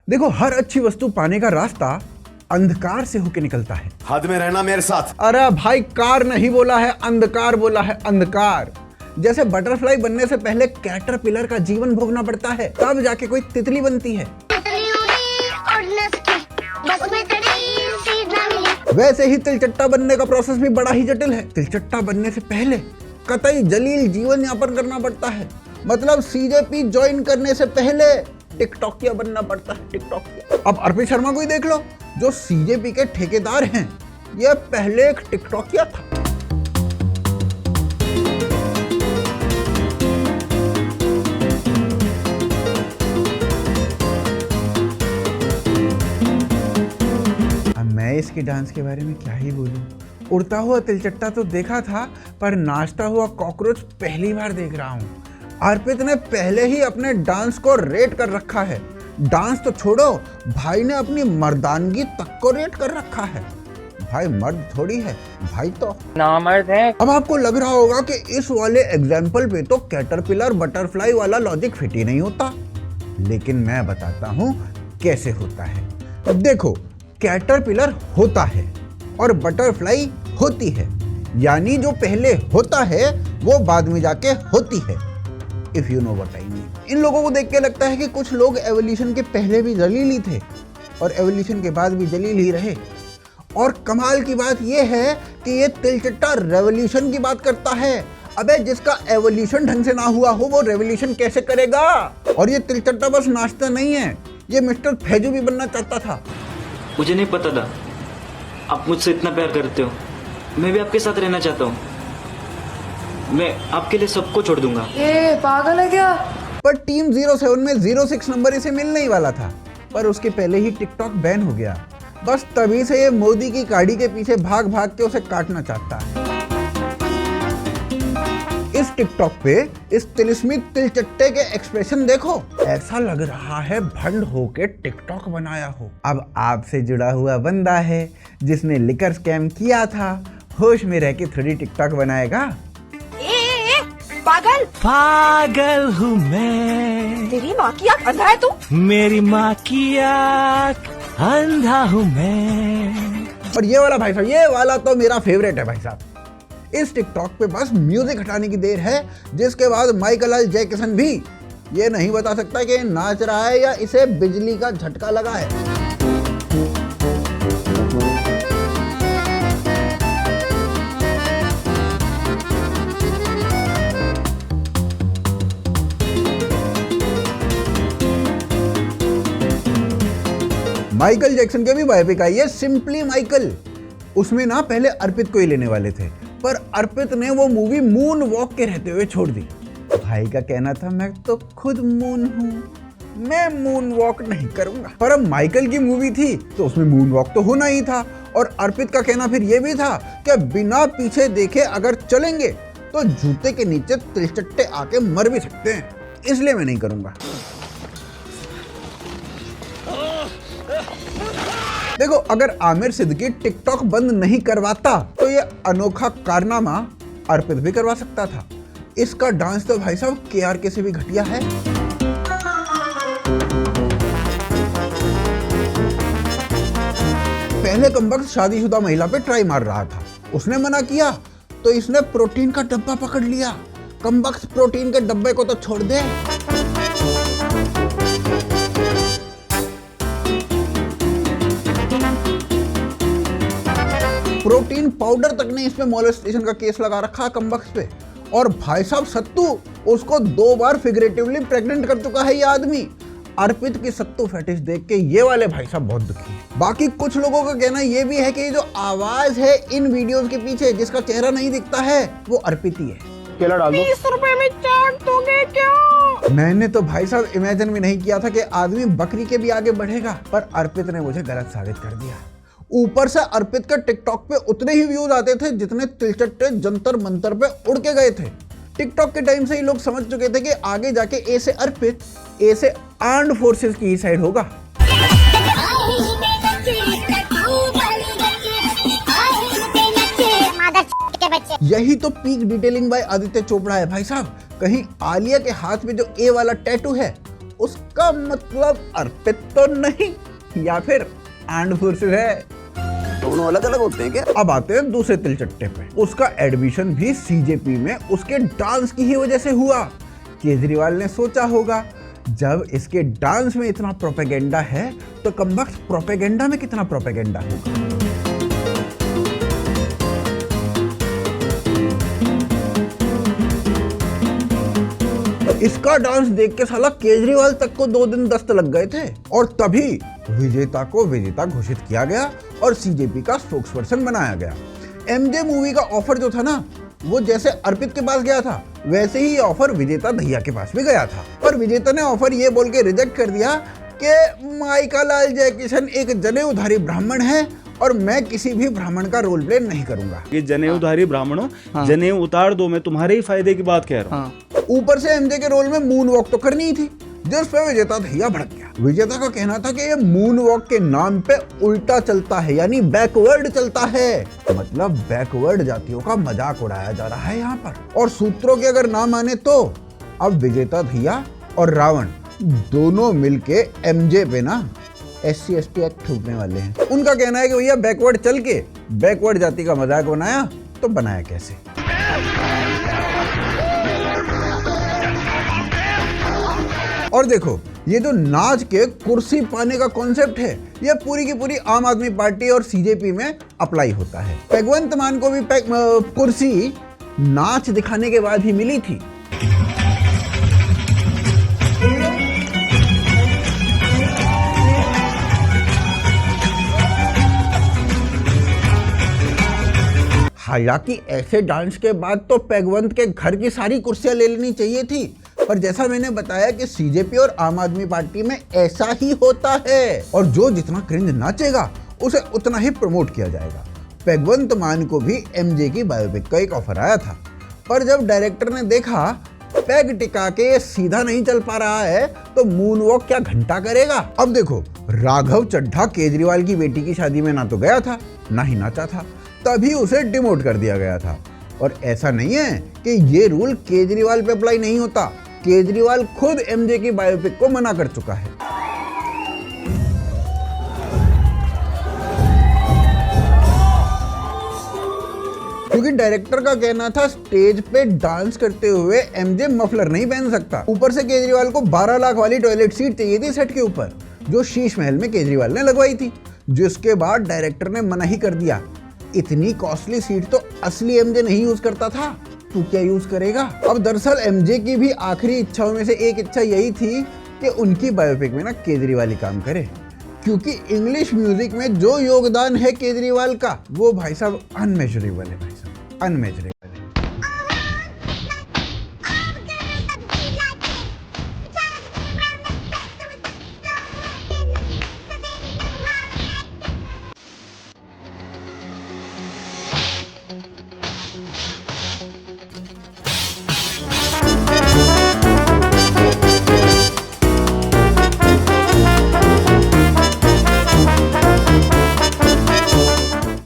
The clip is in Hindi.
देखो, हर अच्छी वस्तु पाने का रास्ता अंधकार से होके निकलता है। हद में रहना मेरे साथ। अरे भाई, कार नहीं बोला है, अंधकार बोला है, अंधकार। जैसे बटरफ्लाई बनने से पहले कैटरपिलर का जीवन भोगना पड़ता है, तब जाके कोई तितली बनती है। वैसे ही तिलचट्टा बनने का प्रोसेस भी बड़ा ही जटिल है। तिलचट्टा बनने से पहले कतई जलील जीवन यापन करना पड़ता है। मतलब सीजेपी ज्वाइन करने से पहले टिकटॉकिया बनना पड़ता है, टिकटॉकिया। अब अर्पित शर्मा को ही देख लो, जो सीजेपी के ठेकेदार हैं, ये पहले एक टिकटॉकिया था। अब मैं इसके डांस के बारे में क्या ही बोलूं। उड़ता हुआ तिलचट्टा तो देखा था, पर नाचता हुआ कॉकरोच पहली बार देख रहा हूं। अर्पित ने पहले ही अपने डांस को रेट कर रखा है। डांस तो छोड़ो, भाई ने अपनी मर्दानगी तक को रेट कर रखा है। भाई मर्द थोड़ी है, भाई तो नामर्द है। अब आपको लग रहा होगा कि इस वाले एग्जाम्पल पे तो कैटरपिलर बटरफ्लाई वाला लॉजिक फिट ही नहीं होता, लेकिन मैं बताता हूँ कैसे होता है। देखो, कैटरपिलर होता है और बटरफ्लाई होती है, यानी जो पहले होता है वो बाद में जाके होती है। If you know what I mean. इन लोगों को देख के लगता है कि कुछ लोग एवोल्यूशन के पहले भी जलील ही थे और एवोल्यूशन के बाद भी जलील ही रहे। और कमाल की बात यह है कि ये तिलचट्टा रेवोल्यूशन की बात करता है। अबे, जिसका एवोल्यूशन ढंग से ना हुआ हो वो रेवोल्यूशन कैसे करेगा? और ये तिलचट्टा बस नाचता नहीं है, ये मिस्टर फैजू भी बनना चाहता था। मुझे नहीं पता था आप मुझसे इतना प्यार करते हो। मैं भी आपके साथ रहना चाहता हूँ। मैं आपके लिए सबको छोड़ दूंगा। ये पागल है क्या? पर टीम 07 में 06 नंबर इसे मिलने ही वाला था, पर उसके पहले ही टिकटॉक बैन हो गया। बस तभी से ये मोदी की गाड़ी के पीछे भाग भाग के उसे काटना चाहता है। इस टिकटॉक पे इस तिलिस्मी तिलचट्टे के एक्सप्रेशन देखो, ऐसा लग रहा है भंड होके टिकटॉक बनाया हो। अब आपसे जुड़ा हुआ बंदा है जिसने लिकर स्कैम किया था, होश में रह के थोड़ी टिकटॉक बनाएगा। पागल पागल हूँ मैं, तेरी माँ की आँख अंधा है तू। मेरी माँ की आँख अंधा हूँ मैं। और ये वाला भाई साहब, ये वाला तो मेरा फेवरेट है भाई साहब। इस टिकटॉक पे बस म्यूजिक हटाने की देर है, जिसके बाद माइकल एल जैक्सन भी ये नहीं बता सकता कि नाच रहा है या इसे बिजली का झटका लगा है। माइकल जैक्सन के भी बायोपिक आई है, सिंपली माइकल। उसमें ना पहले अर्पित को ही लेने वाले थे, पर अर्पित ने वो मूवी मून वॉक के रहते हुए छोड़ दी। भाई का कहना था, मैं तो खुद मून हूँ, मैं मून वॉक नहीं करूंगा। पर अब माइकल की मूवी थी तो उसमें मून वॉक तो होना ही था। और अर्पित का कहना फिर ये भी था कि बिना पीछे देखे अगर चलेंगे तो जूते के नीचे तिलचट्टे आके मर भी सकते हैं, इसलिए मैं नहीं करूंगा। देखो, अगर आमिर सिद्दीकी टिकटॉक बंद नहीं करवाता तो ये अनोखा कारनामा अर्पित भी करवा सकता था। इसका डांस तो भाई साहब KRK से भी घटिया है। पहले कमबख्त शादीशुदा महिला पे ट्राई मार रहा था, उसने मना किया तो इसने प्रोटीन का डब्बा पकड़ लिया। कमबख्त प्रोटीन के डब्बे को तो छोड़ दे। प्रोटीन पाउडर तक ने इसमें मोलेस्टेशन का केस लगा रखा है कमबख्त पे। और भाई साहब सत्तू, उसको 2 बार फिगरेटिवली प्रेग्नेंट कर चुका है ये आदमी। अर्पित की सत्तू फेटिश देख के ये वाले भाई साहब बहुत दुखी हैं। बाकी कुछ लोगों का कहना ये भी है कि ये जो आवाज है इन वीडियोस के पीछे, जिसका चेहरा नहीं दिखता है, वो अर्पित ही है। केला डाल दो। 20 रुपए में चाट दोगे क्या? मैंने तो भाई साहब इमेजिन भी नहीं किया था कि आदमी बकरी के भी आगे बढ़ेगा, पर अर्पित ने मुझे गलत साबित कर दिया। ऊपर से अर्पित के टिकटॉक पे उतने ही व्यूज आते थे जितने तिलचट्टे जंतर मंतर पे उड़ के गए थे। टिकटॉक के टाइम से ही लोग समझ चुके थे कि आगे जाके ए से अर्पित, ए से आर्म्ड फोर्सेस की साइड होगा। यही तो peak detailing by Aditya Chopra है भाई साहब। कहीं आलिया के हाथ में जो ए वाला टैटू है उसका मतलब अर्पित तो नहीं, या फिर आर्म्ड फोर्सेस है। दोनों अलग अलग होते हैं क्या? अब आते हैं दूसरे तिलचट्टे पे। उसका एडमिशन भी सीजेपी में उसके डांस की ही वजह से हुआ। केजरीवाल ने सोचा होगा जब इसके डांस में इतना प्रोपेगेंडा है तो कमबख्त प्रोपेगेंडा में कितना प्रोपेगेंडा होगा। इसका डांस देख के साला केजरीवाल तक को 2 दिन दस्त लग गए थे और तभी विजेता को विजेता घोषित किया गया और सीजेपी का स्पोक्सपर्सन बनाया गया। एमजे मूवी का ऑफर जो था ना, वो जैसे अर्पित के पास गया था वैसे ही ऑफर विजेता दहिया के पास भी गया था, पर विजेता ने ऑफर ये बोल के रिजेक्ट कर दिया कि माइका लाल जयकिशन एक जनेऊधारी ब्राह्मण है और मैं किसी भी ब्राह्मण का रोल प्ले नहीं करूंगा। ये जनेऊधारी ब्राह्मणों, जनेऊ उतार दो, मैं तुम्हारे ही फायदे की बात कह रहा हूँ। ऊपर से एमजे के रोल में मून वॉक तो करनी ही थी, जिस पे विजेता दहिया भड़क गया। विजेता का कहना था कि ये मून वॉक के नाम पे उल्टा चलता है, यानी बैकवर्ड चलता है, मतलब बैकवर्ड जातियों का मजाक उड़ाया जा रहा है यहाँ पर। और सूत्रों के अगर ना माने तो अब विजेता दहिया और रावण दोनों मिलके एमजे पे ना SC/ST एक्ट थूकने वाले हैं। उनका कहना है कि भैया बैकवर्ड चल के बैकवर्ड जाति का मजाक बनाया तो बनाया कैसे। और देखो, ये जो नाच के कुर्सी पाने का कॉन्सेप्ट है, ये पूरी की पूरी आम आदमी पार्टी और सीजेपी में अप्लाई होता है। भगवंत मान को भी कुर्सी नाच दिखाने के बाद ही मिली थी। हालांकि ऐसे डांस के बाद तो पैगवंत के घर की सारी कुर्सियां ले लेनी चाहिए थी, पर जैसा मैंने बताया कि सीजेपी और आम आदमी पार्टी में ऐसा ही होता है और जो जितना क्रिंज नाचेगा उसे उतना ही प्रमोट किया जाएगा। पैगवंत मान को भी एमजे की बायोपिक का एक ऑफर आया था, पर जब डायरेक्टर ने देखा पैग टिका के ये सीधा नहीं चल पा रहा है तो मून वॉक क्या घंटा करेगा। अब देखो, राघव चड्ढा केजरीवाल की बेटी की शादी में ना तो गया था ना ही नाचा था, तभी उसे डिमोट कर दिया गया था। और ऐसा नहीं है कि ये रूल केजरीवाल पे अप्लाई नहीं होता, केजरीवाल खुद एमजे की बायोपिक को मना कर चुका है। क्योंकि डायरेक्टर का कहना था स्टेज पे डांस करते हुए एमजे मफलर नहीं पहन सकता। ऊपर से केजरीवाल को 12 लाख वाली टॉयलेट सीट चाहिए थी सेट के ऊपर, जो शीश महल में केजरीवाल ने लगवाई थी, जिसके बाद डायरेक्टर ने मना ही कर दिया। इतनी कॉस्टली सीट तो असली एमजे नहीं यूज करता था, तू क्या यूज करेगा। अब दरअसल एमजे की भी आखिरी इच्छाओं में से एक इच्छा यही थी कि उनकी बायोपिक में ना केजरीवाल ही काम करे, क्योंकि इंग्लिश म्यूजिक में जो योगदान है केजरीवाल का वो भाई साहब अनमेजरेबल है, भाई साहब अनमेजरेबल।